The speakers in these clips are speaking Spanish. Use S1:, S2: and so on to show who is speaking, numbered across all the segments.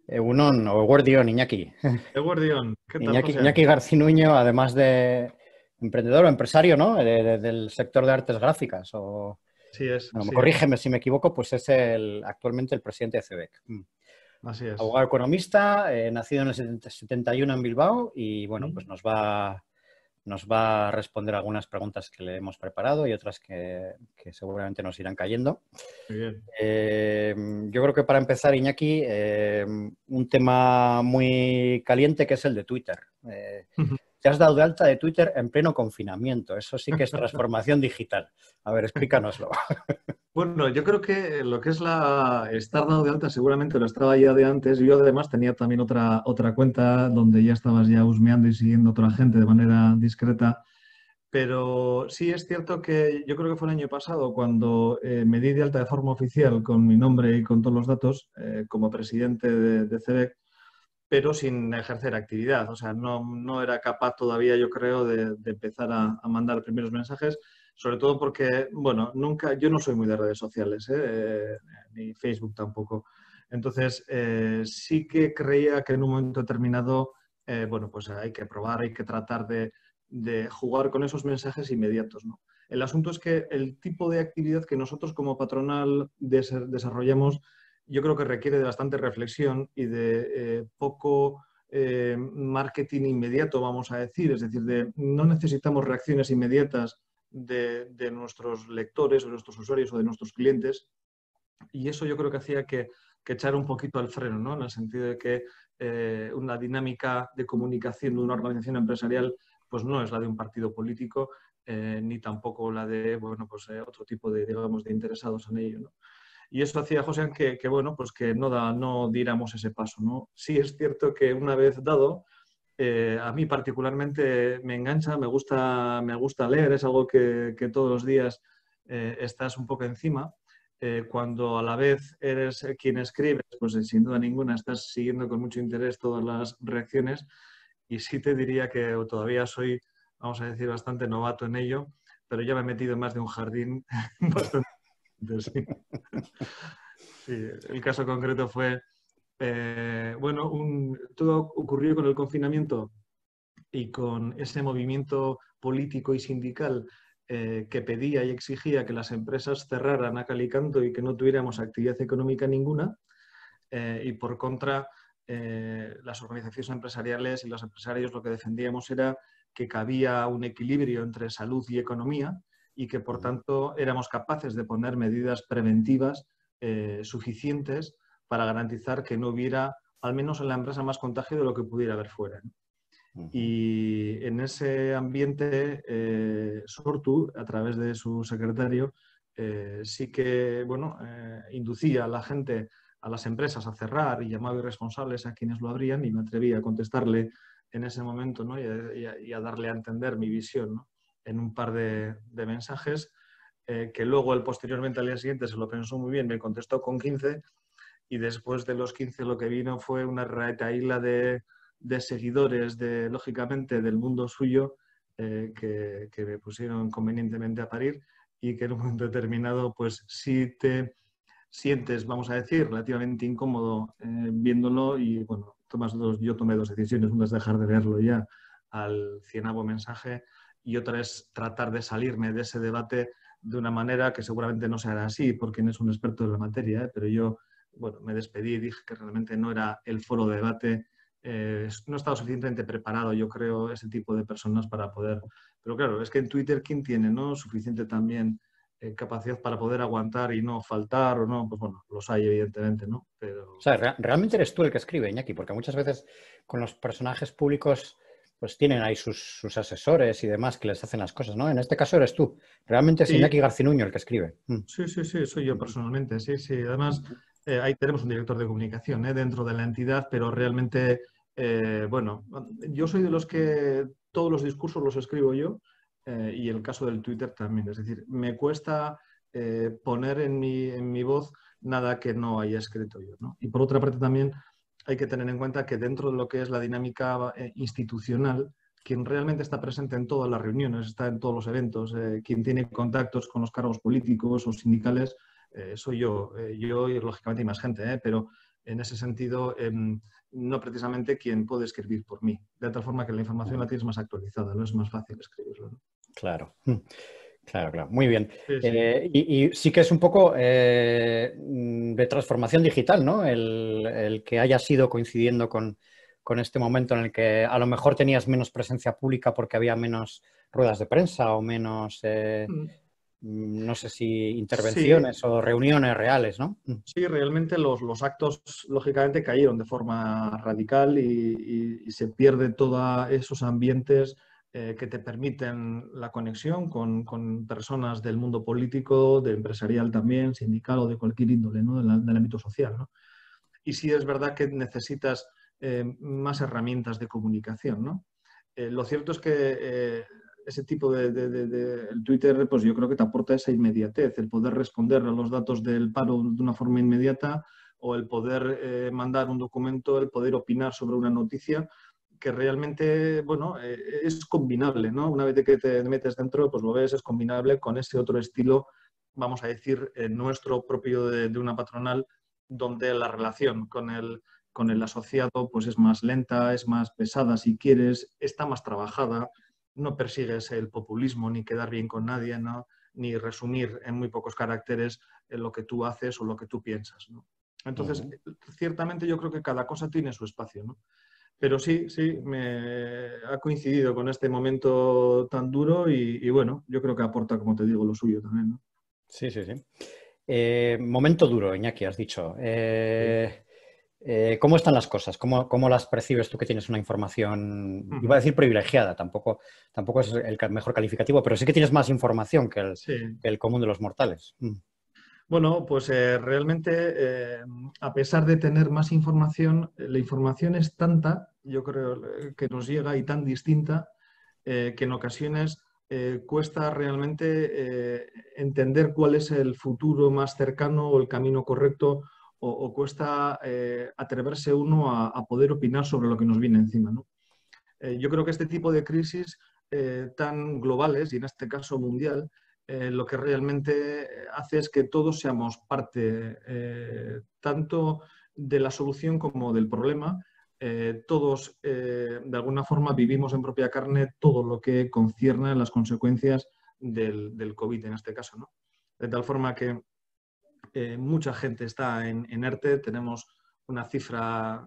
S1: Egunon o Eguerdión, Iñaki.
S2: Eguerdión, ¿qué tal,
S1: Iñaki,
S2: José?
S1: Iñaki Garcinuño, además de emprendedor o empresario, ¿no? Del sector de artes gráficas.
S2: Así es,
S1: Bueno,
S2: sí,
S1: corrígeme si me equivoco, pues es actualmente el presidente de CEBEC.
S2: así es.
S1: Abogado economista, nacido en el 71 en Bilbao y bueno, pues
S2: ¿Mm?
S1: nos va a responder algunas preguntas que le hemos preparado y otras que seguramente nos irán cayendo.
S2: Muy bien.
S1: Yo creo que para empezar, Iñaki, un tema muy caliente que es el de Twitter. Te has dado de alta de Twitter en pleno confinamiento. Eso sí que es transformación digital. A ver, explícanoslo.
S2: Bueno, yo creo que lo que es estar dado de alta seguramente lo estaba ya de antes. Yo además tenía también otra cuenta donde ya estabas ya husmeando y siguiendo a otra gente de manera discreta. Pero sí es cierto que yo creo que fue el año pasado cuando me di de alta de forma oficial con mi nombre y con todos los datos como presidente de CEBEC, pero sin ejercer actividad. O sea, no era capaz todavía, yo creo, de empezar a mandar primeros mensajes, sobre todo porque, bueno, yo no soy muy de redes sociales, ni Facebook tampoco. Entonces, sí que creía que en un momento determinado, bueno, pues hay que probar, hay que tratar de jugar con esos mensajes inmediatos, ¿no? El asunto es que el tipo de actividad que nosotros como patronal desarrollamos yo creo que requiere de bastante reflexión y de poco marketing inmediato, vamos a decir. Es decir, no necesitamos reacciones inmediatas de nuestros lectores o de nuestros usuarios o de nuestros clientes. Y eso yo creo que hacía que echar un poquito al freno, ¿no? En el sentido de que una dinámica de comunicación de una organización empresarial pues no es la de un partido político, ni tampoco la de bueno, pues, otro tipo de, digamos, de interesados en ello, ¿no? Y eso hacía, José, bueno, pues que no diéramos ese paso, ¿no? Sí es cierto que una vez dado, a mí particularmente me engancha, me gusta leer, es algo que todos los días estás un poco encima. Cuando a la vez eres quien escribe, pues sin duda ninguna estás siguiendo con mucho interés todas las reacciones y sí te diría que todavía soy, vamos a decir, bastante novato en ello, pero ya me he metido en más de un jardín bastante. Sí. Sí, el caso concreto fue, bueno, todo ocurrió con el confinamiento y con ese movimiento político y sindical que pedía y exigía que las empresas cerraran a cal y canto y que no tuviéramos actividad económica ninguna. Y por contra, las organizaciones empresariales y los empresarios lo que defendíamos era que cabía un equilibrio entre salud y economía y que por tanto éramos capaces de poner medidas preventivas suficientes para garantizar que no hubiera, al menos en la empresa, más contagio de lo que pudiera haber fuera, ¿no? Y en ese ambiente, Sortu, a través de su secretario, sí que bueno, inducía a la gente, a las empresas a cerrar y llamaba irresponsables a quienes lo abrían y me atreví a contestarle en ese momento, ¿no? y a darle a entender mi visión, ¿no? En un par de mensajes que luego él posteriormente al día siguiente se lo pensó muy bien, me contestó con 15 y después de los 15 lo que vino fue una retahíla de seguidores, lógicamente, del mundo suyo que me pusieron convenientemente a parir y que en un momento determinado, pues si te sientes, vamos a decir, relativamente incómodo viéndolo y bueno, yo tomé dos decisiones. Una es dejar de verlo ya al 100avo mensaje y otra es tratar de salirme de ese debate de una manera que seguramente no se hará así porque no es un experto en la materia, pero yo bueno, me despedí y dije que realmente no era el foro de debate. No he estado suficientemente preparado, yo creo, ese tipo de personas para poder. Pero claro, es que en Twitter, ¿quién tiene, no? Suficiente también capacidad para poder aguantar y no faltar o no, pues bueno, los hay evidentemente, ¿no?
S1: O
S2: Pero
S1: sea, realmente eres tú el que escribe, Iñaki, porque muchas veces con los personajes públicos pues tienen ahí sus asesores y demás que les hacen las cosas, ¿no? En este caso eres tú. Realmente es
S2: sí,
S1: Iñaki Garcinuño el que escribe.
S2: sí, soy yo personalmente, sí, sí. Además, ahí tenemos un director de comunicación dentro de la entidad, pero realmente, bueno, yo soy de los que todos los discursos los escribo yo y el caso del Twitter también. Es decir, me cuesta poner en mi voz nada que no haya escrito yo, ¿no? Y por otra parte también hay que tener en cuenta que dentro de lo que es la dinámica institucional, quien realmente está presente en todas las reuniones, está en todos los eventos, quien tiene contactos con los cargos políticos o sindicales, soy yo. Yo y lógicamente hay más gente, pero en ese sentido, no precisamente quien puede escribir por mí. De tal forma que la información la tienes más actualizada, no es más fácil escribirlo, ¿no?
S1: Claro. Claro, claro. Muy bien.
S2: Sí, sí.
S1: Y sí que es un poco de transformación digital, ¿no? El que haya sido coincidiendo con este momento en el que a lo mejor tenías menos presencia pública porque había menos ruedas de prensa o menos, no sé si
S2: Sí,
S1: intervenciones o reuniones reales, ¿no?
S2: sí, realmente los actos lógicamente cayeron de forma radical y se pierde todos esos ambientes que te permiten la conexión con personas del mundo político, de empresarial también, sindical o de cualquier índole, ¿no? Del ámbito social, ¿no? Y sí es verdad que necesitas más herramientas de comunicación, ¿no? Lo cierto es que ese tipo el Twitter, pues yo creo que te aporta esa inmediatez, el poder responder a los datos del paro de una forma inmediata o el poder mandar un documento, el poder opinar sobre una noticia que realmente, bueno, es combinable, ¿no? Una vez de que te metes dentro, pues lo ves, es combinable con ese otro estilo, vamos a decir, nuestro propio de una patronal, donde la relación con el asociado pues es más lenta, es más pesada si quieres, está más trabajada, no persigues el populismo ni quedar bien con nadie, ¿no? Ni resumir en muy pocos caracteres lo que tú haces o lo que tú piensas, ¿no? Entonces, ciertamente yo creo que cada cosa tiene su espacio, ¿no? Pero sí, sí, me ha coincidido con este momento tan duro y bueno, yo creo que aporta, como te digo, lo suyo también, ¿no?
S1: Sí, sí, sí. Momento duro, Iñaki, has dicho.
S2: Sí.
S1: ¿Cómo están las cosas? ¿Cómo las percibes tú que tienes una información, iba a
S2: Ujú.
S1: decir privilegiada, tampoco es el mejor calificativo, pero sí que tienes más información
S2: Sí.
S1: que el común de los mortales?
S2: Bueno, pues realmente, a pesar de tener más información, la información es tanta, yo creo, que nos llega y tan distinta, que en ocasiones cuesta realmente entender cuál es el futuro más cercano o el camino correcto, o cuesta atreverse uno a poder opinar sobre lo que nos viene encima, ¿no? Yo creo que este tipo de crisis tan globales, y en este caso mundial, lo que realmente hace es que todos seamos parte tanto de la solución como del problema. Todos, de alguna forma, vivimos en propia carne todo lo que concierne a las consecuencias del COVID en este caso, ¿no? De tal forma que mucha gente está en ERTE. Tenemos una cifra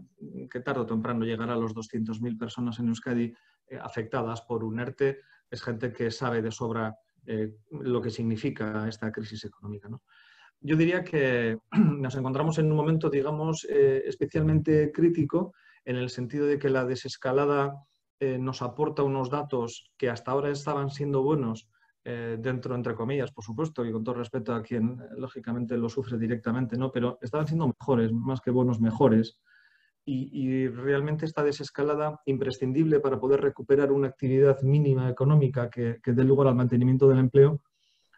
S2: que tarde o temprano llegará a los 200.000 personas en Euskadi afectadas por un ERTE. Es gente que sabe de sobra lo que significa esta crisis económica, ¿no? Yo diría que nos encontramos en un momento, digamos, especialmente crítico, en el sentido de que la desescalada nos aporta unos datos que hasta ahora estaban siendo buenos, dentro, entre comillas, por supuesto, y con todo respeto a quien lógicamente lo sufre directamente, ¿no? Pero estaban siendo mejores, más que buenos, mejores. Y realmente esta desescalada, imprescindible para poder recuperar una actividad mínima económica que dé lugar al mantenimiento del empleo,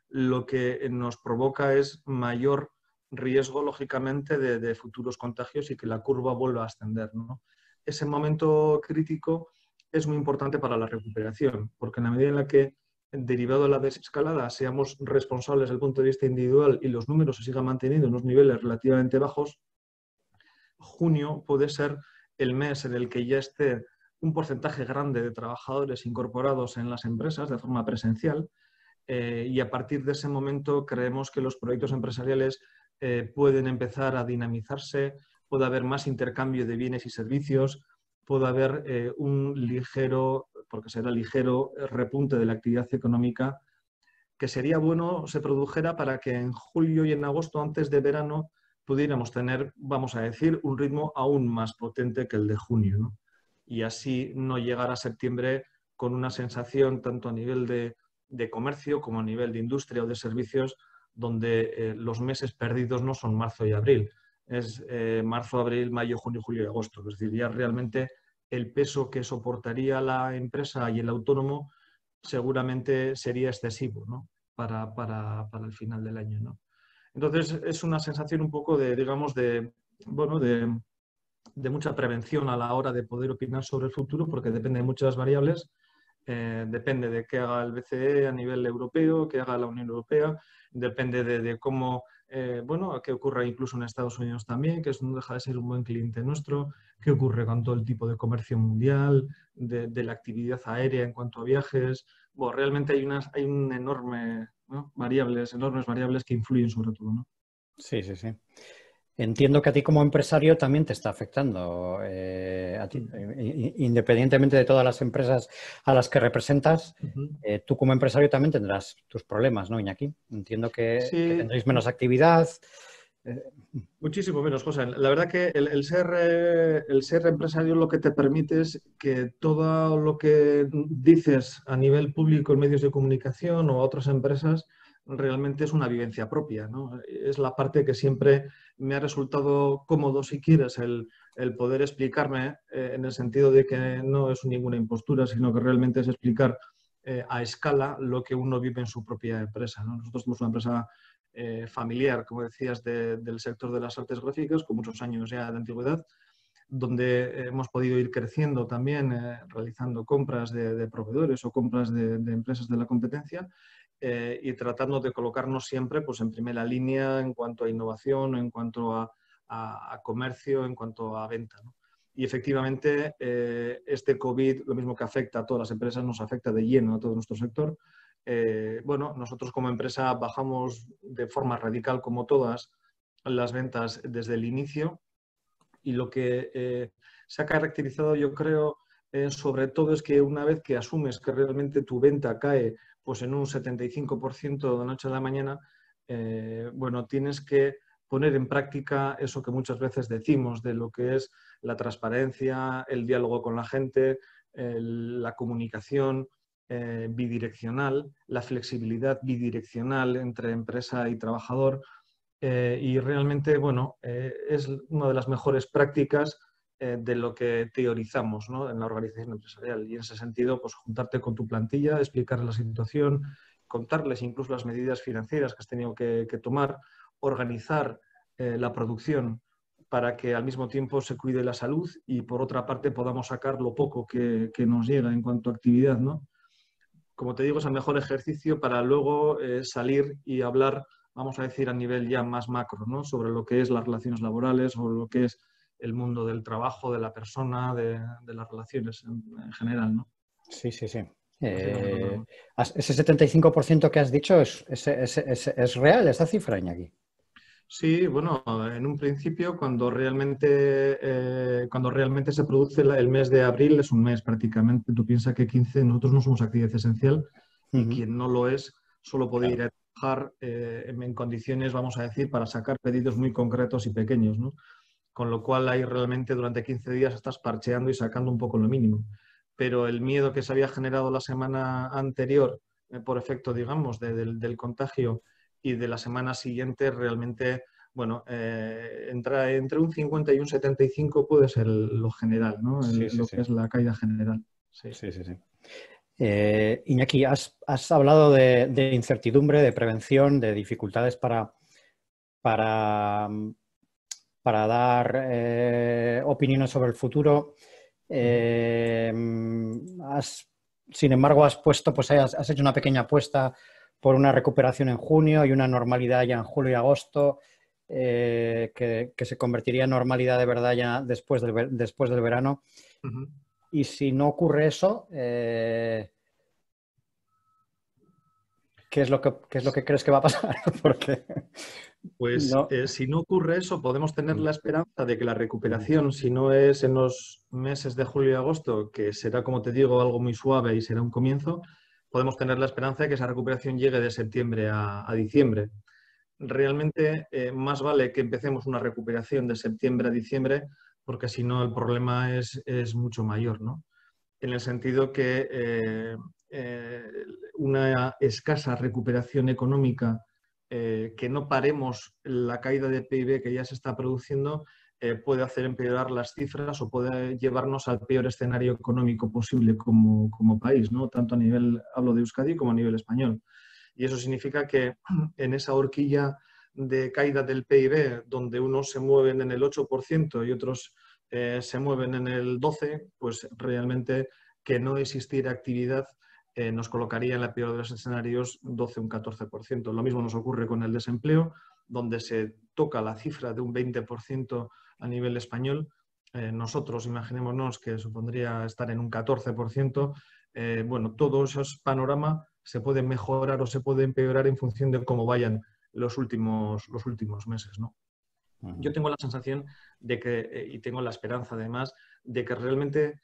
S2: lo que nos provoca es mayor riesgo, lógicamente, de futuros contagios y que la curva vuelva a ascender, ¿no? Ese momento crítico es muy importante para la recuperación, porque en la medida en la que, derivado de la desescalada, seamos responsables desde el punto de vista individual y los números se sigan manteniendo en unos niveles relativamente bajos, junio puede ser el mes en el que ya esté un porcentaje grande de trabajadores incorporados en las empresas de forma presencial, y a partir de ese momento creemos que los proyectos empresariales pueden empezar a dinamizarse, puede haber más intercambio de bienes y servicios, puede haber un ligero, porque será ligero, repunte de la actividad económica, que sería bueno se produjera para que en julio y en agosto, antes de verano, pudiéramos tener, vamos a decir, un ritmo aún más potente que el de junio, ¿no? Y así no llegar a septiembre con una sensación tanto a nivel de comercio como a nivel de industria o de servicios, donde los meses perdidos no son marzo y abril, es marzo, abril, mayo, junio, julio y agosto. Es decir, ya realmente el peso que soportaría la empresa y el autónomo seguramente sería excesivo, ¿no? Para el final del año, ¿no? Entonces es una sensación un poco de, digamos, bueno, de mucha prevención a la hora de poder opinar sobre el futuro, porque depende de muchas variables. Depende de qué haga el BCE a nivel europeo, qué haga la Unión Europea, depende de cómo bueno, qué ocurre incluso en Estados Unidos también, que no deja de ser un buen cliente nuestro, qué ocurre con todo el tipo de comercio mundial, de la actividad aérea en cuanto a viajes. Bueno, realmente hay un enorme, ¿no? Enormes variables que influyen sobre todo, ¿no?
S1: Sí, sí, sí. Entiendo que a ti como empresario también te está afectando, independientemente de todas las empresas a las que representas, tú como empresario también tendrás tus problemas, ¿no, Iñaki? Entiendo que
S2: Sí,
S1: tendréis menos actividad. eh,
S2: muchísimo menos, José. La verdad que el ser empresario lo que te permite es que todo lo que dices a nivel público en medios de comunicación o a otras empresas realmente es una vivencia propia, ¿no? Es la parte que siempre me ha resultado cómodo, si quieres, el poder explicarme en el sentido de que no es ninguna impostura, sino que realmente es explicar a escala lo que uno vive en su propia empresa, ¿no? Nosotros somos una empresa familiar, como decías, del sector de las artes gráficas, con muchos años ya de antigüedad, donde hemos podido ir creciendo también, realizando compras de proveedores o compras de empresas de la competencia y tratando de colocarnos siempre pues, en primera línea en cuanto a innovación, en cuanto a comercio, en cuanto a venta, ¿no? Y efectivamente, este COVID, lo mismo que afecta a todas las empresas, nos afecta de lleno a todo nuestro sector. Bueno, nosotros como empresa bajamos de forma radical, como todas, las ventas desde el inicio y lo que se ha caracterizado, yo creo, sobre todo es que una vez que asumes que realmente tu venta cae pues en un 75% de noche a la mañana, bueno, tienes que poner en práctica eso que muchas veces decimos de lo que es la transparencia, el diálogo con la gente, la comunicación bidireccional, la flexibilidad bidireccional entre empresa y trabajador. Y realmente, bueno, es una de las mejores prácticas de lo que teorizamos, ¿no? En la organización empresarial. Y en ese sentido, pues juntarte con tu plantilla, explicarles la situación, contarles incluso las medidas financieras que has tenido que tomar, organizar la producción para que al mismo tiempo se cuide la salud y por otra parte podamos sacar lo poco que nos llega en cuanto a actividad, ¿no? Como te digo, es el mejor ejercicio para luego salir y hablar, vamos a decir, a nivel ya más macro, ¿no? Sobre lo que es las relaciones laborales o lo que es el mundo del trabajo, de la persona, de las relaciones en general, ¿no?
S1: sí, sí, sí.
S2: Así nos encontramos.
S1: Ese 75% que has dicho es real, esa cifra, Iñaki.
S2: Sí, bueno, en un principio cuando realmente se produce el mes de abril es un mes prácticamente. Tú piensas que 15, nosotros no somos actividad esencial y
S1: Ujú.
S2: quien no lo es solo puede ir
S1: Claro.
S2: a trabajar en condiciones, vamos a decir, para sacar pedidos muy concretos y pequeños, ¿no? Con lo cual ahí realmente durante 15 días estás parcheando y sacando un poco lo mínimo. Pero el miedo que se había generado la semana anterior por efecto, digamos, del contagio y de la semana siguiente realmente, bueno, entra entre un 50 y un 75 puede ser lo general, ¿no?
S1: Sí, sí,
S2: Lo
S1: sí.
S2: que es la caída general. Sí.
S1: Sí, sí, sí. Iñaki, has hablado de incertidumbre, de prevención, de dificultades para, para dar opiniones sobre el futuro. Eh, Sin embargo, has hecho una pequeña apuesta por una recuperación en junio y una normalidad ya en julio y agosto, que se convertiría en normalidad de verdad ya después del verano.
S2: Ujú.
S1: Y si no ocurre eso, qué es lo que crees que va a pasar? Porque
S2: Pues
S1: no.
S2: si no ocurre eso, podemos tener la esperanza de que la recuperación, si no es en los meses de julio y agosto, que será, como te digo, algo muy suave y será un comienzo, podemos tener la esperanza de que esa recuperación llegue de septiembre a diciembre. Realmente, más vale que empecemos una recuperación de septiembre a diciembre, porque si no el problema es mucho mayor, ¿no? En el sentido que eh, una escasa recuperación económica, que no paremos la caída de PIB que ya se está produciendo, puede hacer empeorar las cifras o puede llevarnos al peor escenario económico posible como país, ¿no? Tanto a nivel, hablo de Euskadi, como a nivel español. Y eso significa que en esa horquilla de caída del PIB, donde unos se mueven en el 8% y otros se mueven en el 12%, pues realmente que no existiera actividad nos colocaría en la peor de los escenarios 12 un 14%. Lo mismo nos ocurre con el desempleo, donde se toca la cifra de un 20% a nivel español. Nosotros, imaginémonos que supondría estar en un 14%. Bueno, todo ese panorama se puede mejorar o se puede empeorar en función de cómo vayan los últimos meses, ¿no? Yo tengo la sensación de que, y tengo la esperanza además, de que realmente,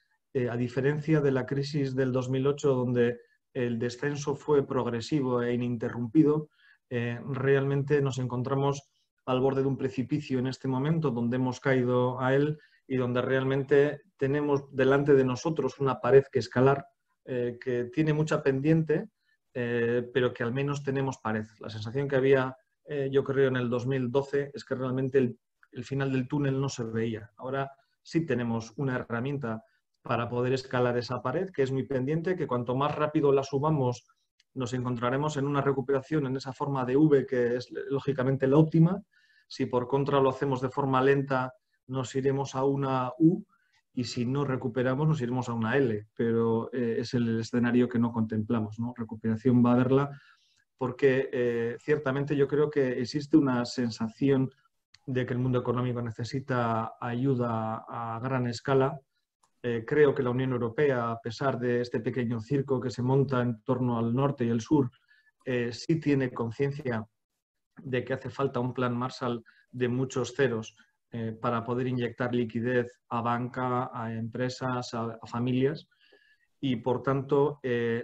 S2: a diferencia de la crisis del 2008, donde el descenso fue progresivo e ininterrumpido, realmente nos encontramos al borde de un precipicio en este momento, donde hemos caído a él y donde realmente tenemos delante de nosotros una pared que escalar, que tiene mucha pendiente, pero que al menos tenemos pared. La sensación que había, yo creo, en el 2012 es que realmente el final del túnel no se veía. Ahora sí tenemos una herramienta para poder escalar esa pared, que es muy pendiente, que cuanto más rápido la subamos, nos encontraremos en una recuperación en esa forma de V, que es lógicamente la óptima. Si por contra lo hacemos de forma lenta, nos iremos a una U, y si no recuperamos nos iremos a una L, pero es el escenario que no contemplamos, ¿no? Recuperación va a haberla porque ciertamente yo creo que existe una sensación de que el mundo económico necesita ayuda a gran escala. Creo que la Unión Europea, a pesar de este pequeño circo que se monta en torno al norte y el sur, sí tiene conciencia de que hace falta un plan Marshall de muchos ceros para poder inyectar liquidez a banca, a empresas, a familias. Y, por tanto,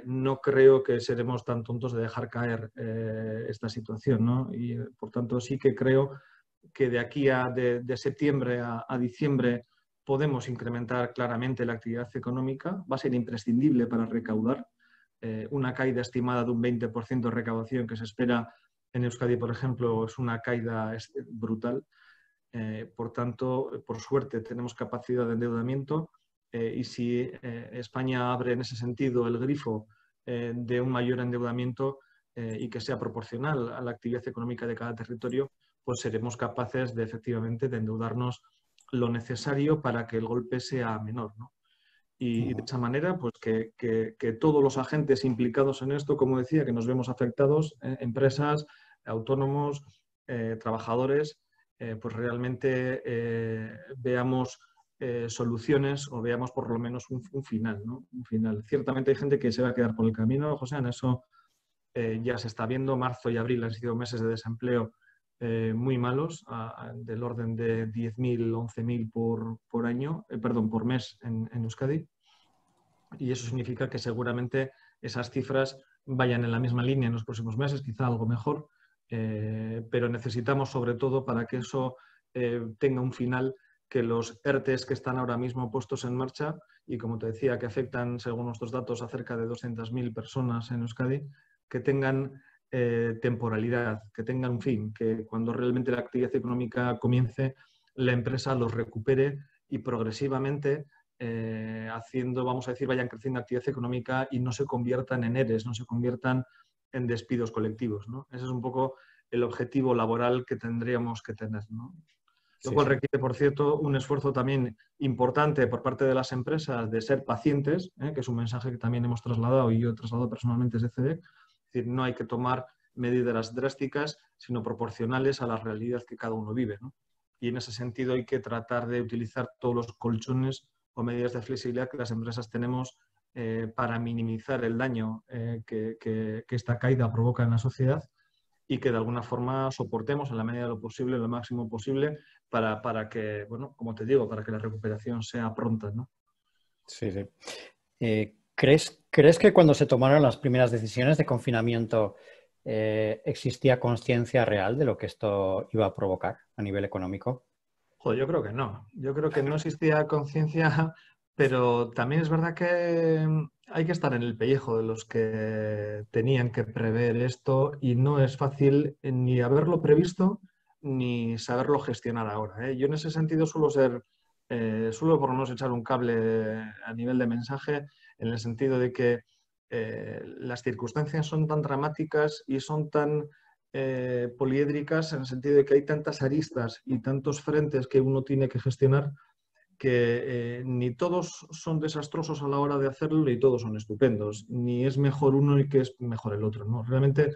S2: no creo que seremos tan tontos de dejar caer esta situación, ¿no? Y, por tanto, sí que creo que de aquí de septiembre a diciembre podemos incrementar claramente la actividad económica. Va a ser imprescindible para recaudar. Una caída estimada de un 20% de recaudación que se espera en Euskadi, por ejemplo, es una caída brutal. Por tanto, por suerte, tenemos capacidad de endeudamiento. Y si España abre en ese sentido el grifo de un mayor endeudamiento y que sea proporcional a la actividad económica de cada territorio, pues seremos capaces de efectivamente de endeudarnos lo necesario para que el golpe sea menor, ¿no? Y de esa manera, pues que todos los agentes implicados en esto, como decía, que nos vemos afectados, empresas, autónomos, trabajadores, pues realmente veamos soluciones o veamos por lo menos un final, ¿no? Un final. Ciertamente hay gente que se va a quedar por el camino, José, en eso ya se está viendo. Marzo y abril han sido meses de desempleo muy malos, del orden de 10.000, 11.000 por año, perdón, por mes en Euskadi. Y eso significa que seguramente esas cifras vayan en la misma línea en los próximos meses, quizá algo mejor, pero necesitamos sobre todo para que eso tenga un final, que los ERTEs que están ahora mismo puestos en marcha y, como te decía, que afectan, según nuestros datos, a cerca de 200.000 personas en Euskadi, que tengan temporalidad, que tengan un fin, que cuando realmente la actividad económica comience, la empresa los recupere y progresivamente haciendo, vamos a decir, vayan creciendo actividad económica y no se conviertan en ERES, no se conviertan en despidos colectivos, ¿no? Ese es un poco el objetivo laboral que tendríamos que tener, ¿no? Lo cual requiere, por cierto, un esfuerzo también importante por parte de las empresas de ser pacientes, que es un mensaje que también hemos trasladado y yo he trasladado personalmente desde CEDEC. Es decir, no hay que tomar medidas drásticas, sino proporcionales a la realidad que cada uno vive, ¿no? Y en ese sentido hay que tratar de utilizar todos los colchones o medidas de flexibilidad que las empresas tenemos para minimizar el daño que esta caída provoca en la sociedad, y que de alguna forma soportemos en la medida de lo posible, lo máximo posible, para que, bueno, como te digo, para que la recuperación sea pronta, ¿no?
S1: Sí, sí. ¿Crees que cuando se tomaron las primeras decisiones de confinamiento existía conciencia real de lo que esto iba a provocar a nivel económico?
S2: Joder, yo creo que no. Yo creo que no existía conciencia, pero también es verdad que hay que estar en el pellejo de los que tenían que prever esto, y no es fácil ni haberlo previsto ni saberlo gestionar ahora, ¿eh? Yo en ese sentido suelo por lo menos echar un cable a nivel de mensaje, en el sentido de que las circunstancias son tan dramáticas y son tan poliédricas, en el sentido de que hay tantas aristas y tantos frentes que uno tiene que gestionar, que ni todos son desastrosos a la hora de hacerlo ni todos son estupendos, ni es mejor uno y que es mejor el otro, ¿no? Realmente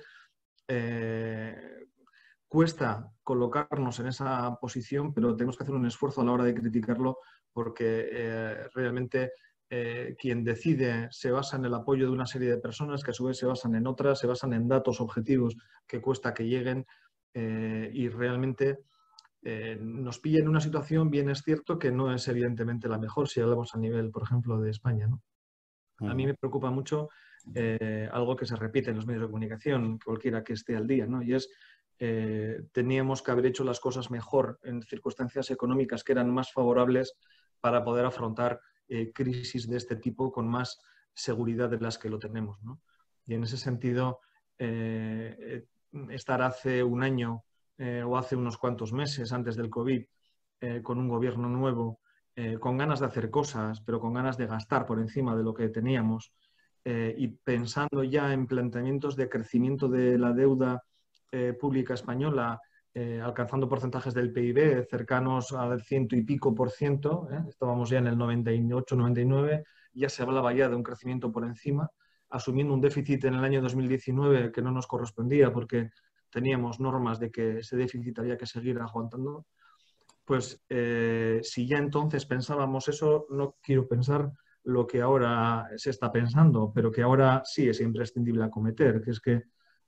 S2: cuesta colocarnos en esa posición, pero tenemos que hacer un esfuerzo a la hora de criticarlo porque realmente quien decide se basa en el apoyo de una serie de personas que a su vez se basan en otras, se basan en datos objetivos que cuesta que lleguen y realmente nos pilla en una situación, bien es cierto, que no es evidentemente la mejor si hablamos a nivel, por ejemplo, de España, ¿no? A mí me preocupa mucho algo que se repite en los medios de comunicación, cualquiera que esté al día, ¿no? Y es, teníamos que haber hecho las cosas mejor en circunstancias económicas que eran más favorables para poder afrontar crisis de este tipo con más seguridad de las que lo tenemos, ¿no? Y en ese sentido, estar hace un año o hace unos cuantos meses antes del COVID con un gobierno nuevo, con ganas de hacer cosas, pero con ganas de gastar por encima de lo que teníamos y pensando ya en planteamientos de crecimiento de la deuda pública española, alcanzando porcentajes del PIB cercanos al 100 y pico %, estábamos ya en el 98, 99, ya se hablaba ya de un crecimiento por encima, asumiendo un déficit en el año 2019 que no nos correspondía porque teníamos normas de que ese déficit había que seguir aguantando. Pues si ya entonces pensábamos eso, no quiero pensar lo que ahora se está pensando, pero que ahora sí es imprescindible acometer, que es que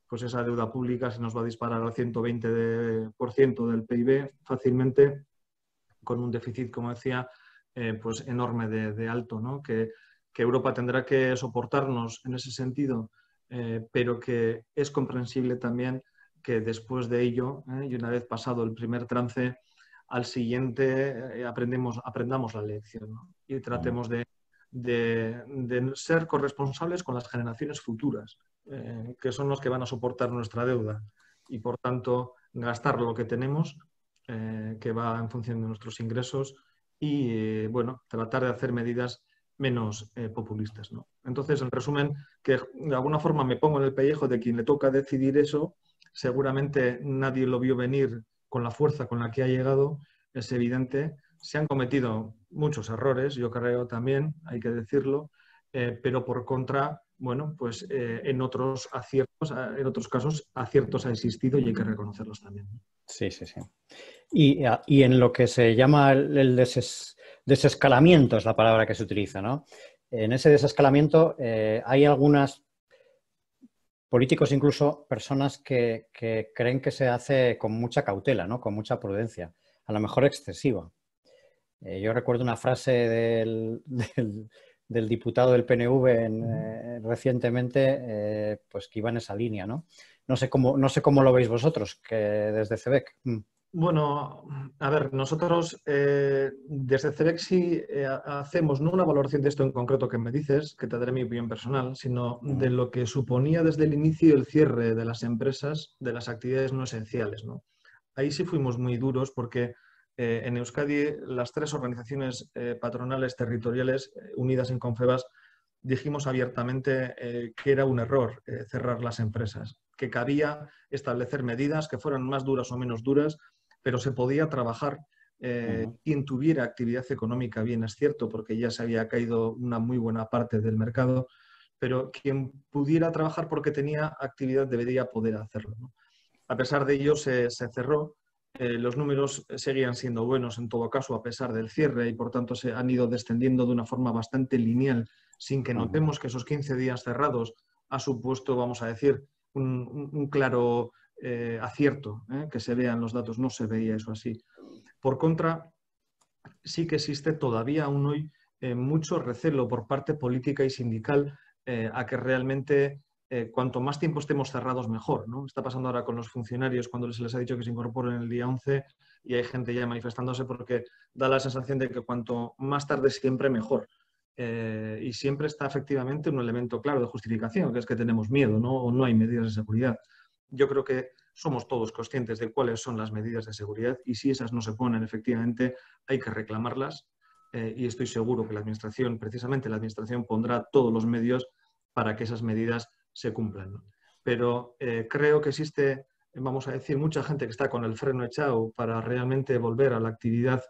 S2: pues esa deuda pública se nos va a disparar al 120% del PIB fácilmente, con un déficit, como decía, pues enorme de alto, ¿no? Que Europa tendrá que soportarnos en ese sentido, pero que es comprensible también que después de ello, y una vez pasado el primer trance, al siguiente aprendamos la lección, ¿no? Y tratemos de ser corresponsables con las generaciones futuras, que son los que van a soportar nuestra deuda y, por tanto, gastar lo que tenemos, que va en función de nuestros ingresos y, bueno, tratar de hacer medidas menos populistas, ¿no? Entonces, en resumen, que de alguna forma me pongo en el pellejo de quien le toca decidir eso, seguramente nadie lo vio venir con la fuerza con la que ha llegado, es evidente. Se han cometido muchos errores, yo creo también, hay que decirlo, pero por contra, bueno, pues en otros aciertos, en otros casos, aciertos ha existido y hay que reconocerlos también.
S1: Sí, sí, sí. Y en lo que se llama el desescalamiento, es la palabra que se utiliza, ¿no? En ese desescalamiento hay algunos políticos, incluso personas que creen que se hace con mucha cautela, ¿no? Con mucha prudencia, a lo mejor excesiva. Yo recuerdo una frase del diputado del PNV recientemente, pues que iba en esa línea, ¿no? No sé cómo lo veis vosotros, que desde CEBEC.
S2: Bueno, a ver, nosotros desde CEBEC sí hacemos no una valoración de esto en concreto que me dices, que te daré mi opinión personal, sino de lo que suponía desde el inicio el cierre de las empresas, de las actividades no esenciales, ¿no? Ahí sí fuimos muy duros porque en Euskadi las tres organizaciones patronales territoriales unidas en Confebas dijimos abiertamente que era un error cerrar las empresas, que cabía establecer medidas que fueran más duras o menos duras, pero se podía trabajar. Quien tuviera actividad económica, bien es cierto, porque ya se había caído una muy buena parte del mercado, pero quien pudiera trabajar porque tenía actividad debería poder hacerlo, ¿no? A pesar de ello, se cerró. Los números seguían siendo buenos en todo caso, a pesar del cierre, y por tanto se han ido descendiendo de una forma bastante lineal, sin que notemos que esos 15 días cerrados ha supuesto, vamos a decir, un claro acierto, que se vean los datos. No se veía eso así. Por contra, sí que existe todavía aún hoy mucho recelo por parte política y sindical a que realmente cuanto más tiempo estemos cerrados mejor, ¿no? Está pasando ahora con los funcionarios cuando se les ha dicho que se incorporen el día 11 y hay gente ya manifestándose porque da la sensación de que cuanto más tarde siempre mejor. Y siempre está efectivamente un elemento claro de justificación, que es que tenemos miedo, ¿no? O no hay medidas de seguridad. Yo creo que somos todos conscientes de cuáles son las medidas de seguridad y si esas no se ponen, efectivamente, hay que reclamarlas y estoy seguro que la Administración, precisamente la Administración, pondrá todos los medios para que esas medidas se cumplan, ¿no? Pero creo que existe, vamos a decir, mucha gente que está con el freno echado para realmente volver a la actividad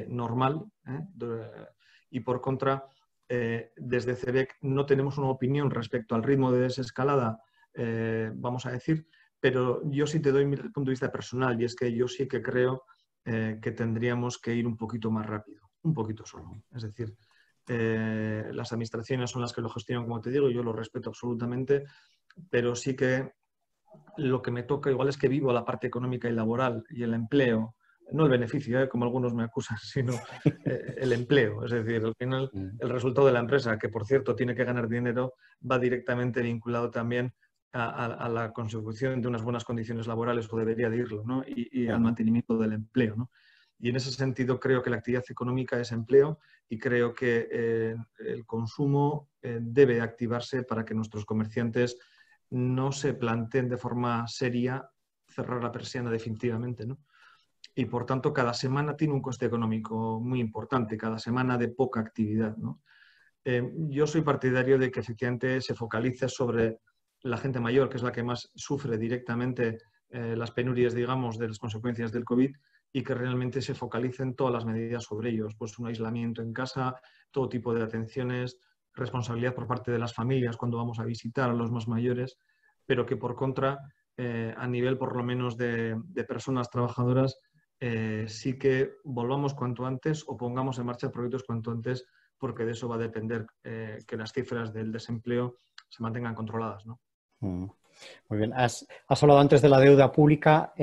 S2: normal y por contra, desde CEBEC no tenemos una opinión respecto al ritmo de desescalada, vamos a decir, pero yo sí te doy mi punto de vista personal, y es que yo sí que creo que tendríamos que ir un poquito más rápido, un poquito solo. Es decir, las administraciones son las que lo gestionan, como te digo, yo lo respeto absolutamente, pero sí que lo que me toca igual es que vivo la parte económica y laboral y el empleo, no el beneficio, como algunos me acusan, sino el empleo. Es decir, al final el resultado de la empresa, que por cierto tiene que ganar dinero, va directamente vinculado también a la consecución de unas buenas condiciones laborales, o debería de irlo, ¿no? Y al mantenimiento del empleo, ¿no? Y en ese sentido creo que la actividad económica es empleo, y creo que el consumo debe activarse para que nuestros comerciantes no se planteen de forma seria cerrar la persiana definitivamente, ¿no? Y por tanto, cada semana tiene un coste económico muy importante, cada semana de poca actividad, ¿no? Yo soy partidario de que efectivamente se focalice sobre la gente mayor, que es la que más sufre directamente las penurias, digamos, de las consecuencias del COVID, y que realmente se focalicen todas las medidas sobre ellos, pues un aislamiento en casa, todo tipo de atenciones, responsabilidad por parte de las familias cuando vamos a visitar a los más mayores, pero que por contra, a nivel por lo menos de personas trabajadoras, sí que volvamos cuanto antes o pongamos en marcha proyectos cuanto antes, porque de eso va a depender que las cifras del desempleo se mantengan controladas, ¿no?
S1: Muy bien. Has hablado antes de la deuda pública.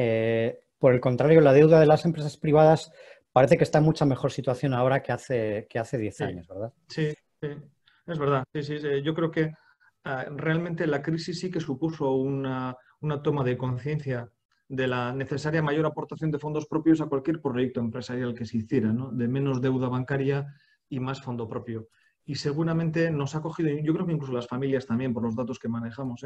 S1: Por el contrario, la deuda de las empresas privadas parece que está en mucha mejor situación ahora que hace 10 años, ¿verdad?
S2: Sí, sí, es verdad. Sí, sí, sí. Yo creo que realmente la crisis sí que supuso una toma de conciencia de la necesaria mayor aportación de fondos propios a cualquier proyecto empresarial que se hiciera, ¿no? De menos deuda bancaria y más fondo propio. Y seguramente nos ha cogido, yo creo que incluso las familias también, por los datos que manejamos,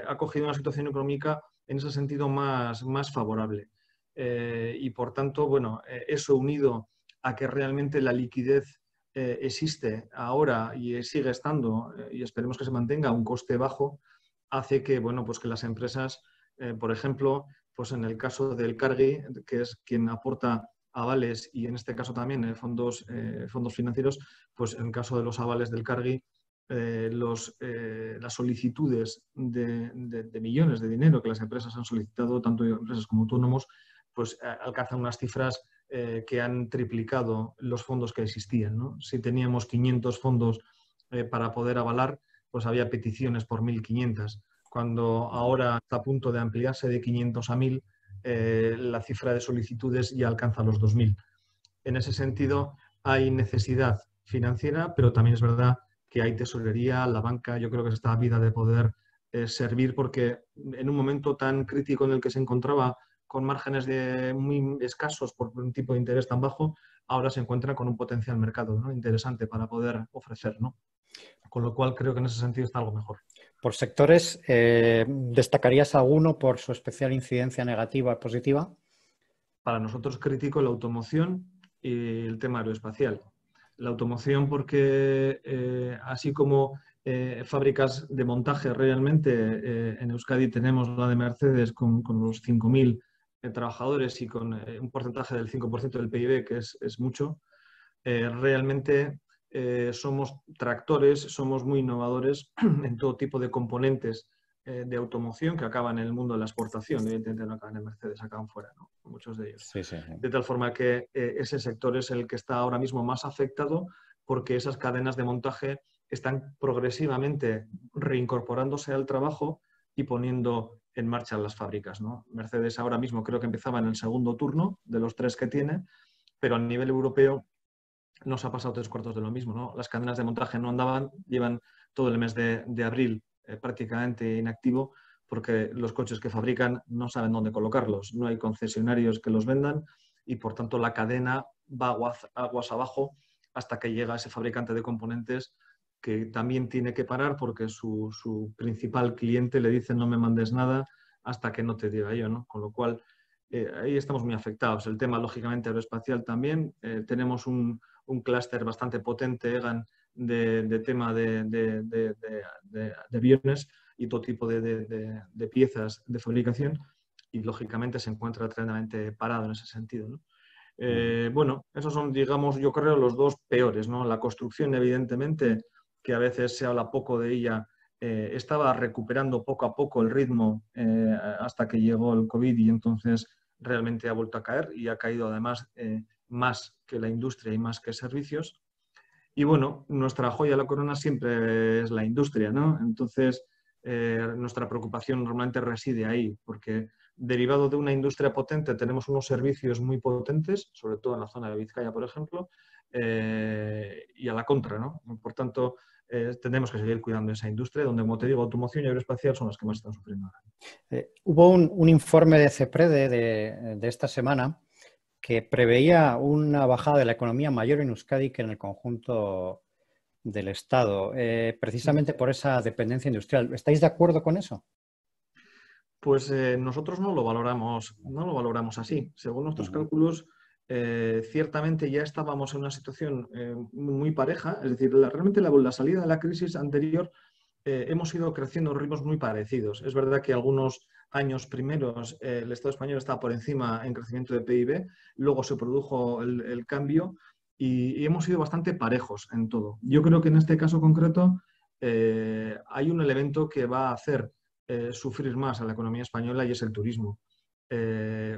S2: ha cogido una situación económica en ese sentido más favorable. Y por tanto, bueno, eso unido a que realmente la liquidez existe ahora y sigue estando, y esperemos que se mantenga a un coste bajo, hace que, bueno, pues que las empresas, por ejemplo, pues en el caso del Cargi, que es quien aporta avales, y en este caso también fondos financieros, pues en el caso de los avales del Cargi, las solicitudes de millones de dinero que las empresas han solicitado, tanto empresas como autónomos, pues alcanzan unas cifras que han triplicado los fondos que existían, ¿no? Si teníamos 500 fondos para poder avalar, pues había peticiones por 1.500. Cuando ahora está a punto de ampliarse de 500 a 1.000, la cifra de solicitudes ya alcanza los 2.000. En ese sentido, hay necesidad financiera, pero también es verdad que hay tesorería, la banca, yo creo que se está a vida de poder servir, porque en un momento tan crítico en el que se encontraba con márgenes muy escasos por un tipo de interés tan bajo, ahora se encuentra con un potencial mercado, ¿no? Interesante para poder ofrecer, ¿no? Con lo cual creo que en ese sentido está algo mejor.
S1: Por sectores, ¿destacarías alguno por su especial incidencia negativa o positiva?
S2: Para nosotros crítico la automoción y el tema aeroespacial. La automoción porque así como fábricas de montaje realmente, en Euskadi tenemos la de Mercedes con los 5.000 trabajadores y con un porcentaje del 5% del PIB, que es mucho. Realmente somos tractores, somos muy innovadores en todo tipo de componentes de automoción que acaban en el mundo de la exportación. Evidentemente no acaban en Mercedes, acaban fuera, ¿no? Muchos de ellos.
S1: Sí, sí, sí.
S2: De tal forma que ese sector es el que está ahora mismo más afectado, porque esas cadenas de montaje están progresivamente reincorporándose al trabajo y poniendo en marcha las fábricas, ¿no? Mercedes ahora mismo creo que empezaba en el segundo turno de los 3 que tiene, pero a nivel europeo nos ha pasado 3/4 de lo mismo, ¿no? Las cadenas de montaje no andaban, llevan todo el mes de abril prácticamente inactivo, porque los coches que fabrican no saben dónde colocarlos, no hay concesionarios que los vendan, y por tanto la cadena va aguas abajo hasta que llega ese fabricante de componentes, que también tiene que parar porque su principal cliente le dice no me mandes nada hasta que no te diga yo, ¿no? Con lo cual ahí estamos muy afectados. El tema, lógicamente, aeroespacial también. Tenemos un clúster bastante potente, Egan, de tema de aviones y todo tipo de piezas de fabricación, y lógicamente se encuentra tremendamente parado en ese sentido, ¿no? Bueno, esos son, digamos, yo creo, los dos peores, ¿no? La construcción, evidentemente, que a veces se habla poco de ella estaba recuperando poco a poco el ritmo hasta que llegó el COVID y entonces realmente ha vuelto a caer y ha caído además más que la industria y más que servicios. Y bueno, nuestra joya de la corona siempre es la industria, ¿no? Entonces, nuestra preocupación normalmente reside ahí, porque derivado de una industria potente tenemos unos servicios muy potentes, sobre todo en la zona de Vizcaya, por ejemplo, y a la contra, ¿no? Por tanto, tenemos que seguir cuidando esa industria, donde, como te digo, automoción y aeroespacial son las que más están sufriendo ahora.
S1: Hubo un informe de CEPREDE de esta semana que preveía una bajada de la economía mayor en Euskadi que en el conjunto del Estado, precisamente por esa dependencia industrial. ¿Estáis de acuerdo con eso?
S2: Pues nosotros no lo valoramos así. Según nuestros cálculos, ciertamente ya estábamos en una situación muy pareja. Es decir, realmente la salida de la crisis anterior hemos ido creciendo a ritmos muy parecidos. Es verdad que algunos años primeros el Estado español estaba por encima en crecimiento de PIB, luego se produjo el cambio y hemos sido bastante parejos en todo. Yo creo que en este caso concreto hay un elemento que va a hacer sufrir más a la economía española y es el turismo.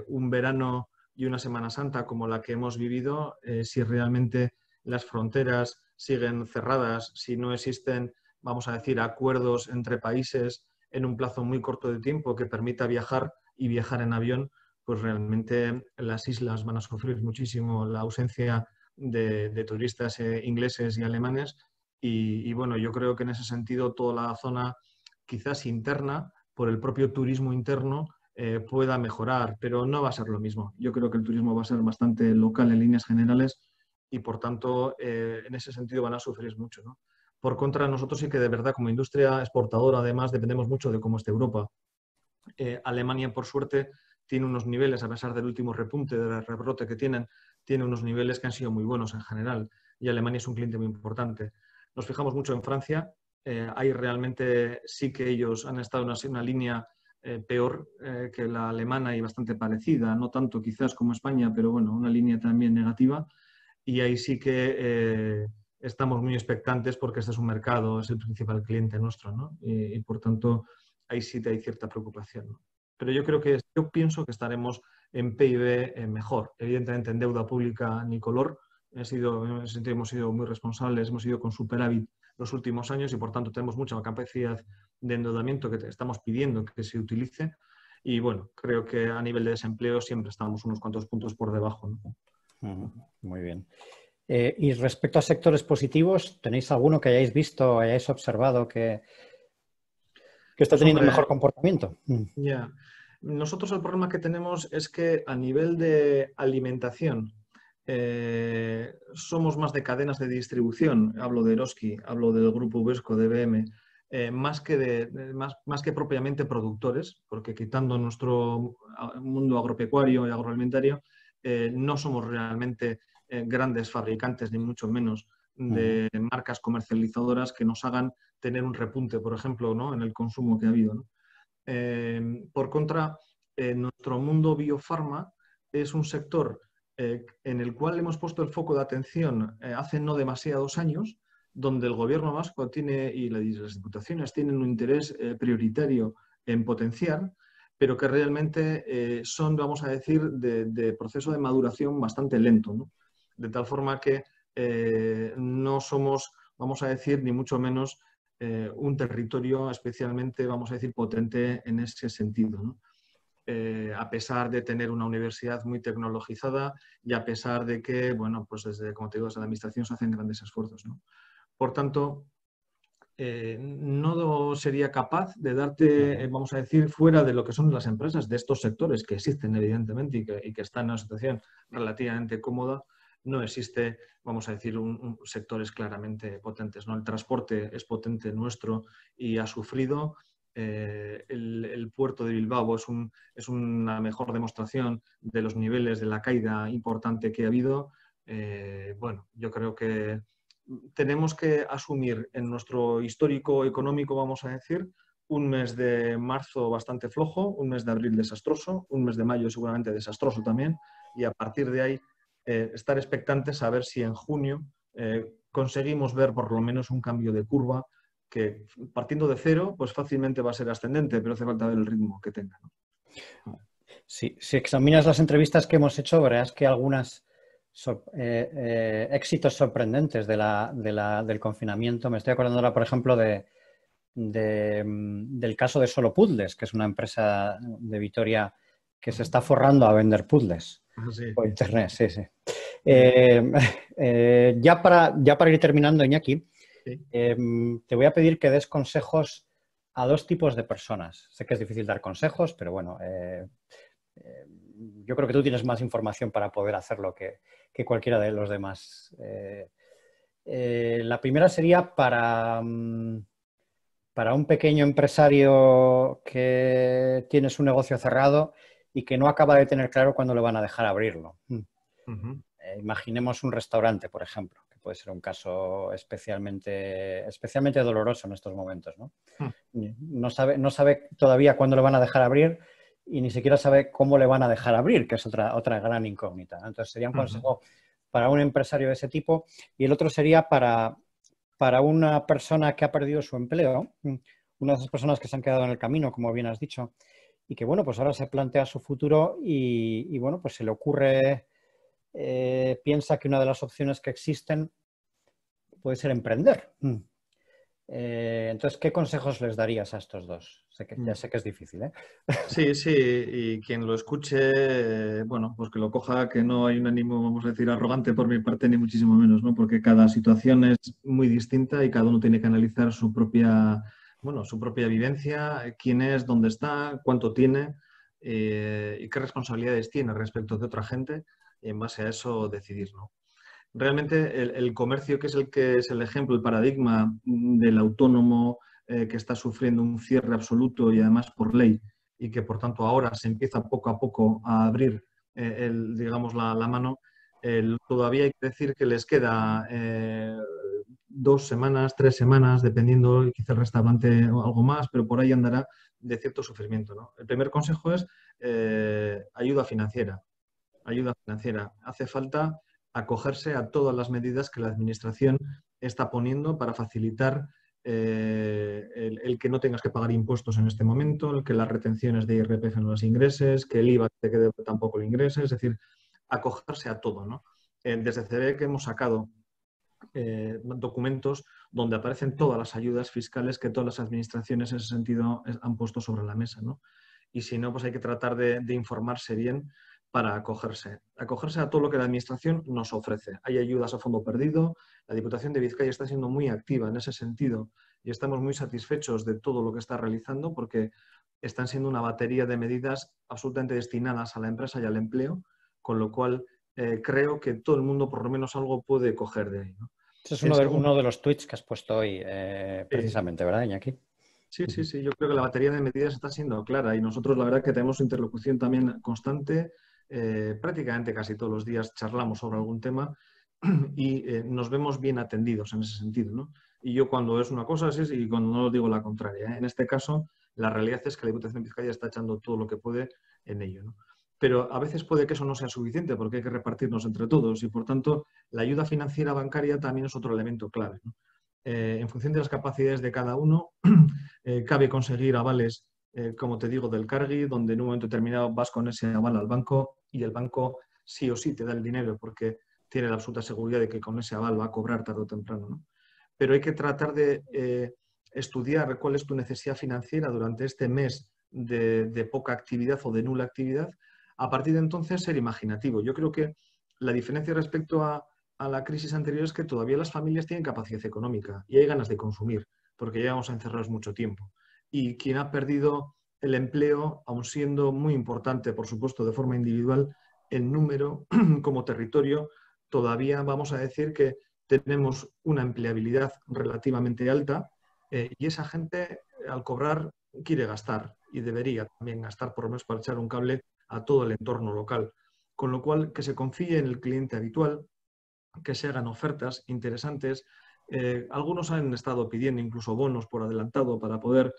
S2: Un verano y una Semana Santa como la que hemos vivido, si realmente las fronteras siguen cerradas, si no existen, vamos a decir, acuerdos entre países en un plazo muy corto de tiempo que permita viajar y viajar en avión, pues realmente las islas van a sufrir muchísimo la ausencia de turistas ingleses y alemanes. Y bueno, yo creo que en ese sentido toda la zona quizás interna, por el propio turismo interno, pueda mejorar, pero no va a ser lo mismo. Yo creo que el turismo va a ser bastante local en líneas generales y, por tanto, en ese sentido van a sufrir mucho, ¿no? Por contra, nosotros sí que de verdad, como industria exportadora, además, dependemos mucho de cómo esté Europa. Alemania, por suerte, tiene unos niveles, a pesar del último repunte, del rebrote que tiene unos niveles que han sido muy buenos en general. Y Alemania es un cliente muy importante. Nos fijamos mucho en Francia. Ahí realmente sí que ellos han estado en una línea peor que la alemana y bastante parecida, no tanto quizás como España, pero bueno, una línea también negativa. Y ahí sí que estamos muy expectantes porque este es un mercado, es el principal cliente nuestro, ¿no? Y por tanto, ahí sí hay cierta preocupación, ¿no? Pero yo pienso que estaremos en PIB mejor. Evidentemente, en deuda pública ni color. En ese sentido hemos sido muy responsables, hemos ido con superávit los últimos años y por tanto tenemos mucha capacidad de endeudamiento que estamos pidiendo que se utilice. Y bueno, creo que a nivel de desempleo siempre estamos unos cuantos puntos por debajo, ¿no?
S1: Muy bien. Y respecto a sectores positivos, ¿tenéis alguno que hayáis visto, hayáis observado que está
S2: Pues
S1: teniendo
S2: hombre,
S1: mejor comportamiento?
S2: ya. Nosotros el problema que tenemos es que a nivel de alimentación somos más de cadenas de distribución. Hablo de Eroski, hablo del grupo Ubesco, de BM, más que propiamente productores, porque quitando nuestro mundo agropecuario y agroalimentario, no somos realmente grandes fabricantes, ni mucho menos de marcas comercializadoras que nos hagan tener un repunte, por ejemplo, ¿no?, en el consumo que ha habido, ¿no? Por contra, nuestro mundo biofarma es un sector en el cual hemos puesto el foco de atención hace no demasiados años, donde el gobierno vasco tiene y las diputaciones tienen un interés prioritario en potenciar, pero que realmente son, vamos a decir, de proceso de maduración bastante lento, ¿no? De tal forma que no somos, vamos a decir, ni mucho menos un territorio especialmente, vamos a decir, potente en ese sentido, ¿no? A pesar de tener una universidad muy tecnologizada y a pesar de que, bueno, pues desde, como te digo, desde la administración se hacen grandes esfuerzos, ¿no? Por tanto, no sería capaz de darte, vamos a decir, fuera de lo que son las empresas de estos sectores que existen, evidentemente, y que están en una situación relativamente cómoda. No existe, vamos a decir, sectores claramente potentes, ¿no? El transporte es potente nuestro y ha sufrido. El puerto de Bilbao es una mejor demostración de los niveles de la caída importante que ha habido. Bueno, yo creo que tenemos que asumir en nuestro histórico económico, vamos a decir, un mes de marzo bastante flojo, un mes de abril desastroso, un mes de mayo seguramente desastroso también, y a partir de ahí estar expectantes a ver si en junio conseguimos ver por lo menos un cambio de curva que partiendo de cero, pues fácilmente va a ser ascendente, pero hace falta ver el ritmo que tenga, ¿no?
S1: Sí, si examinas las entrevistas que hemos hecho, verás que algunas éxitos sorprendentes del confinamiento. Me estoy acordando ahora, por ejemplo, del caso de Solo Puzzles, que es una empresa de Vitoria que se está forrando a vender puzzles
S2: Sí,
S1: por internet. Sí, sí.
S2: sí,
S1: Ya para ir terminando, Iñaki,
S2: sí.
S1: te voy a pedir que des consejos a dos tipos de personas. Sé que es difícil dar consejos, pero bueno, yo creo que tú tienes más información para poder hacerlo que cualquiera de los demás. La primera sería para un pequeño empresario que tiene su negocio cerrado y que no acaba de tener claro cuándo le van a dejar abrirlo.
S2: Ujú.
S1: Imaginemos un restaurante, por ejemplo, que puede ser un caso especialmente doloroso en estos momentos, ¿no?
S2: Mm.
S1: No sabe todavía cuándo le van a dejar abrir y ni siquiera sabe cómo le van a dejar abrir, que es otra gran incógnita, ¿no? Entonces sería un
S2: Ujú.
S1: consejo para un empresario de ese tipo y el otro sería para una persona que ha perdido su empleo, una de esas personas que se han quedado en el camino, como bien has dicho, y que, bueno, pues ahora se plantea su futuro y bueno, pues se le ocurre, piensa que una de las opciones que existen puede ser emprender. Entonces, ¿qué consejos les darías a estos dos? Ya sé que es difícil, ¿eh?
S2: Sí, sí, y quien lo escuche, bueno, pues que lo coja, que no hay un ánimo, vamos a decir, arrogante por mi parte, ni muchísimo menos, ¿no? Porque cada situación es muy distinta y cada uno tiene que analizar su propia, bueno, su propia vivencia, quién es, dónde está, cuánto tiene y qué responsabilidades tiene respecto de otra gente, y en base a eso decidir, ¿no? Realmente el comercio, que es el ejemplo, el paradigma del autónomo que está sufriendo un cierre absoluto y además por ley, y que por tanto ahora se empieza poco a poco a abrir digamos, la mano, todavía hay que decir que les queda 2 semanas, 3 semanas, dependiendo, quizá el restaurante o algo más, pero por ahí andará de cierto sufrimiento, ¿no? El primer consejo es ayuda financiera. Ayuda financiera. Hace falta acogerse a todas las medidas que la Administración está poniendo para facilitar el que no tengas que pagar impuestos en este momento, el que las retenciones de IRPF no las ingreses, que el IVA te quede tampoco lo ingreses, es decir, acogerse a todo, ¿no? Desde CBE que hemos sacado documentos donde aparecen todas las ayudas fiscales que todas las administraciones en ese sentido han puesto sobre la mesa, ¿no? Y si no, pues hay que tratar de informarse bien para acogerse a todo lo que la Administración nos ofrece. Hay ayudas a fondo perdido, la Diputación de Vizcaya está siendo muy activa en ese sentido y estamos muy satisfechos de todo lo que está realizando porque están siendo una batería de medidas absolutamente destinadas a la empresa y al empleo, con lo cual creo que todo el mundo por lo menos algo puede coger de ahí, ¿no?
S1: Ese es
S2: En segundo,
S1: uno de los tweets que has puesto hoy,
S2: sí,
S1: precisamente, ¿verdad, Iñaki?
S2: sí, sí, sí, yo creo que la batería de medidas está siendo clara y nosotros la verdad que tenemos interlocución también constante, prácticamente casi todos los días charlamos sobre algún tema y nos vemos bien atendidos en ese sentido, ¿no? Y yo cuando es una cosa es y cuando no lo digo la contraria, ¿eh? En este caso, la realidad es que la Diputación de Vizcaya está echando todo lo que puede en ello, ¿no? Pero a veces puede que eso no sea suficiente porque hay que repartirnos entre todos y por tanto la ayuda financiera bancaria también es otro elemento clave, ¿no? En función de las capacidades de cada uno, cabe conseguir avales, como te digo, del Cargi, donde en un momento determinado vas con ese aval al banco y el banco sí o sí te da el dinero porque tiene la absoluta seguridad de que con ese aval va a cobrar tarde o temprano, ¿no? Pero hay que tratar de estudiar cuál es tu necesidad financiera durante este mes de poca actividad o de nula actividad. A partir de entonces, ser imaginativo. Yo creo que la diferencia respecto a la crisis anterior es que todavía las familias tienen capacidad económica y hay ganas de consumir, porque llevamos encerrados mucho tiempo. Y quien ha perdido el empleo, aun siendo muy importante, por supuesto, de forma individual, el número como territorio, todavía vamos a decir que tenemos una empleabilidad relativamente alta y esa gente al cobrar quiere gastar y debería también gastar por lo menos para echar un cable a todo el entorno local. Con lo cual, que se confíe en el cliente habitual, que se hagan ofertas interesantes. Algunos han estado pidiendo incluso bonos por adelantado para poder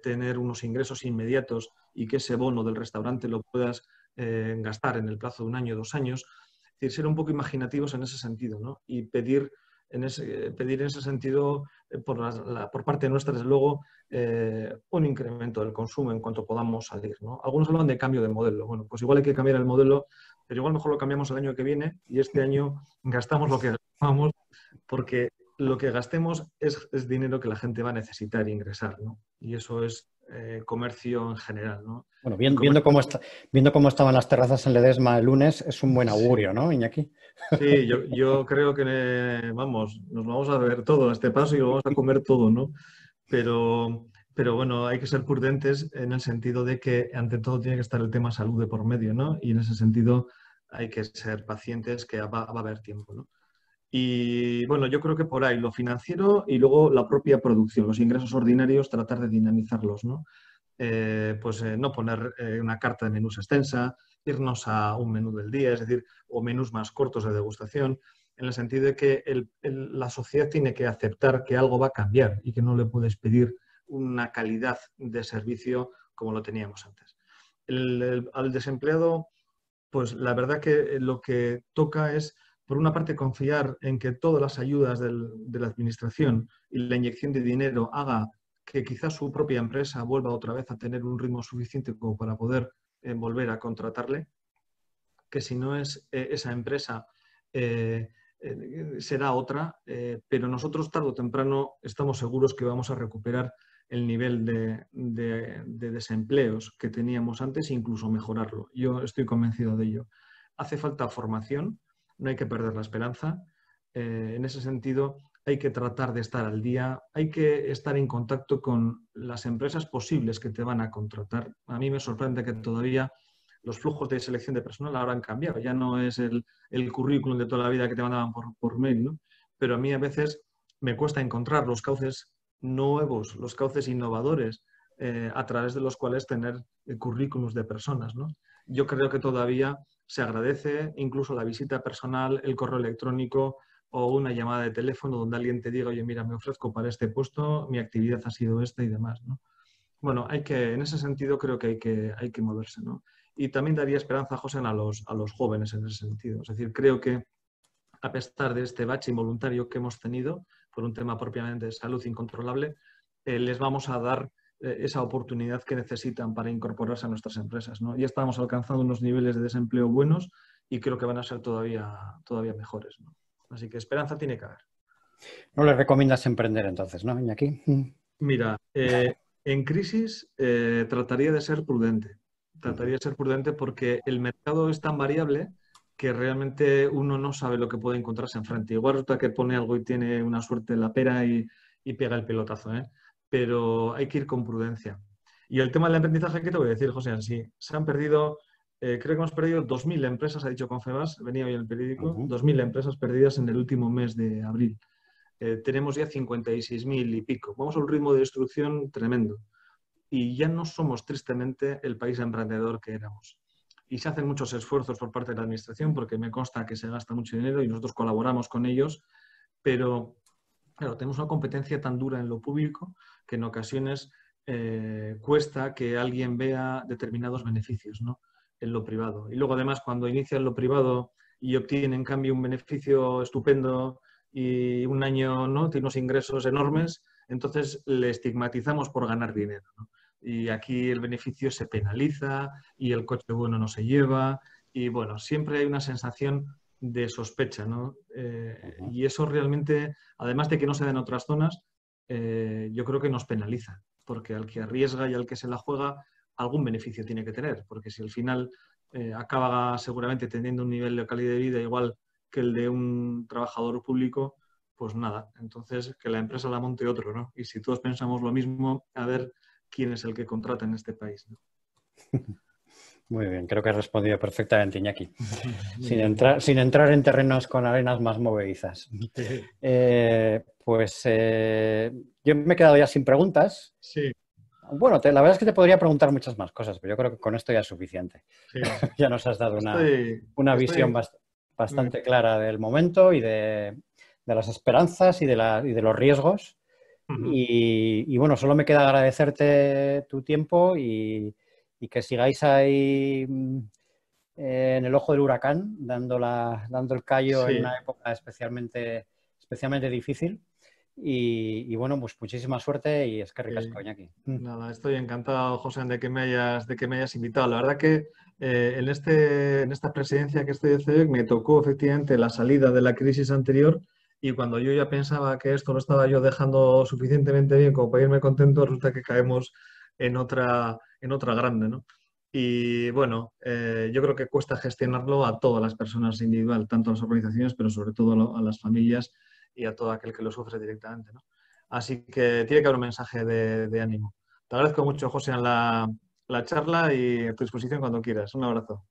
S2: tener unos ingresos inmediatos y que ese bono del restaurante lo puedas gastar en el plazo de 1 año, 2 años. Es decir, ser un poco imaginativos en ese sentido, ¿no? Y pedir pedir en ese sentido, por parte nuestra, desde luego, un incremento del consumo en cuanto podamos salir, ¿no? Algunos hablan de cambio de modelo. Bueno, pues igual hay que cambiar el modelo, pero igual mejor lo cambiamos el año que viene y este año gastamos lo que gastamos, porque lo que gastemos es dinero que la gente va a necesitar ingresar, ¿no? Y eso es comercio en general, ¿no?
S1: Bueno, viendo cómo estaban las terrazas en Ledesma el lunes, es un buen augurio, ¿no, Iñaki?
S2: Sí, yo creo que, vamos, nos vamos a ver todo a este paso y lo vamos a comer todo, ¿no? Pero bueno, hay que ser prudentes en el sentido de que ante todo tiene que estar el tema salud de por medio, ¿no? Y en ese sentido hay que ser pacientes, que va a haber tiempo, ¿no? Y bueno, yo creo que por ahí lo financiero y luego la propia producción, los ingresos ordinarios, tratar de dinamizarlos, ¿no? No poner una carta de menús extensa, irnos a un menú del día, es decir, o menús más cortos de degustación, en el sentido de que la sociedad tiene que aceptar que algo va a cambiar y que no le puedes pedir una calidad de servicio como lo teníamos antes. Al desempleado, pues la verdad que lo que toca es, por una parte, confiar en que todas las ayudas de la administración y la inyección de dinero haga que quizás su propia empresa vuelva otra vez a tener un ritmo suficiente como para poder volver a contratarle, que si no es esa empresa, será otra, pero nosotros tarde o temprano estamos seguros que vamos a recuperar el nivel de desempleos que teníamos antes e incluso mejorarlo. Yo estoy convencido de ello. Hace falta formación, no hay que perder la esperanza. En ese sentido, hay que tratar de estar al día, hay que estar en contacto con las empresas posibles que te van a contratar. A mí me sorprende que todavía los flujos de selección de personal ahora han cambiado. Ya no es el currículum de toda la vida que te mandaban por mail, ¿no? Pero a mí a veces me cuesta encontrar los cauces nuevos, los cauces innovadores a través de los cuales tener currículums de personas, ¿no? Yo creo que todavía se agradece incluso la visita personal, el correo electrónico o una llamada de teléfono donde alguien te diga, oye, mira, me ofrezco para este puesto, mi actividad ha sido esta y demás, ¿no? Bueno, en ese sentido creo que hay que moverse, ¿no? Y también daría esperanza, José, a los jóvenes en ese sentido. Es decir, creo que a pesar de este bache involuntario que hemos tenido por un tema propiamente de salud incontrolable, les vamos a dar esa oportunidad que necesitan para incorporarse a nuestras empresas, ¿no? Ya estamos alcanzando unos niveles de desempleo buenos y creo que van a ser todavía mejores, ¿no? Así que esperanza tiene que haber.
S1: No le recomiendas emprender entonces, ¿no, Iñaki?
S2: Mira, en crisis trataría de ser prudente. Trataría de ser prudente porque el mercado es tan variable que realmente uno no sabe lo que puede encontrarse enfrente. Igual resulta que pone algo y tiene una suerte en la pera y pega el pelotazo, ¿eh? Pero hay que ir con prudencia. Y el tema del aprendizaje, ¿qué te voy a decir, José? Sí, se han perdido, creo que hemos perdido 2.000 empresas, ha dicho Confebas, venía hoy en el periódico, 2.000 empresas perdidas en el último mes de abril. Tenemos ya 56.000 y pico. Vamos a un ritmo de destrucción tremendo. Y ya no somos, tristemente, el país emprendedor que éramos. Y se hacen muchos esfuerzos por parte de la Administración, porque me consta que se gasta mucho dinero y nosotros colaboramos con ellos, pero claro, tenemos una competencia tan dura en lo público que en ocasiones cuesta que alguien vea determinados beneficios, ¿no?, en lo privado. Y luego, además, cuando inicia en lo privado y obtiene, en cambio, un beneficio estupendo y un año, ¿no?, tiene unos ingresos enormes, entonces le estigmatizamos por ganar dinero, ¿no? Y aquí el beneficio se penaliza y el coche bueno no se lleva y bueno, siempre hay una sensación de sospecha, ¿no? Y eso realmente, además de que no se da en otras zonas, yo creo que nos penaliza, porque al que arriesga y al que se la juega, algún beneficio tiene que tener, porque si al final acaba seguramente teniendo un nivel de calidad de vida igual que el de un trabajador público, pues nada, entonces que la empresa la monte otro, ¿no? Y si todos pensamos lo mismo, a ver quién es el que contrata en este país, ¿no?
S1: Muy bien, creo que has respondido perfectamente, Iñaki.
S2: Bien.
S1: Sin entrar en terrenos con arenas más movedizas. Yo me he quedado ya sin preguntas.
S2: Sí,
S1: Bueno, la verdad es que te podría preguntar muchas más cosas, pero yo creo que con esto ya es suficiente.
S2: sí.
S1: Ya nos has dado una visión
S2: Estoy
S1: bastante clara del momento y de las esperanzas y de los riesgos.
S2: Ujú.
S1: Y bueno, solo me queda agradecerte tu tiempo y que sigáis ahí en el ojo del huracán, dando el callo en
S2: Sí,
S1: una época especialmente especialmente difícil. Y bueno, pues muchísima suerte y es que ricasco, Iñaki.
S2: Nada, estoy encantado, José, de que me hayas invitado. La verdad que en esta presidencia que estoy de CEBEC me tocó efectivamente la salida de la crisis anterior y cuando yo ya pensaba que esto lo estaba yo dejando suficientemente bien como para irme contento, resulta que caemos en otra grande, ¿no? Y bueno, yo creo que cuesta gestionarlo a todas las personas individual, tanto a las organizaciones, pero sobre todo a las familias y a todo aquel que lo sufre directamente, ¿no? Así que tiene que haber un mensaje de ánimo. Te agradezco mucho, José, la charla y a tu disposición cuando quieras. Un abrazo.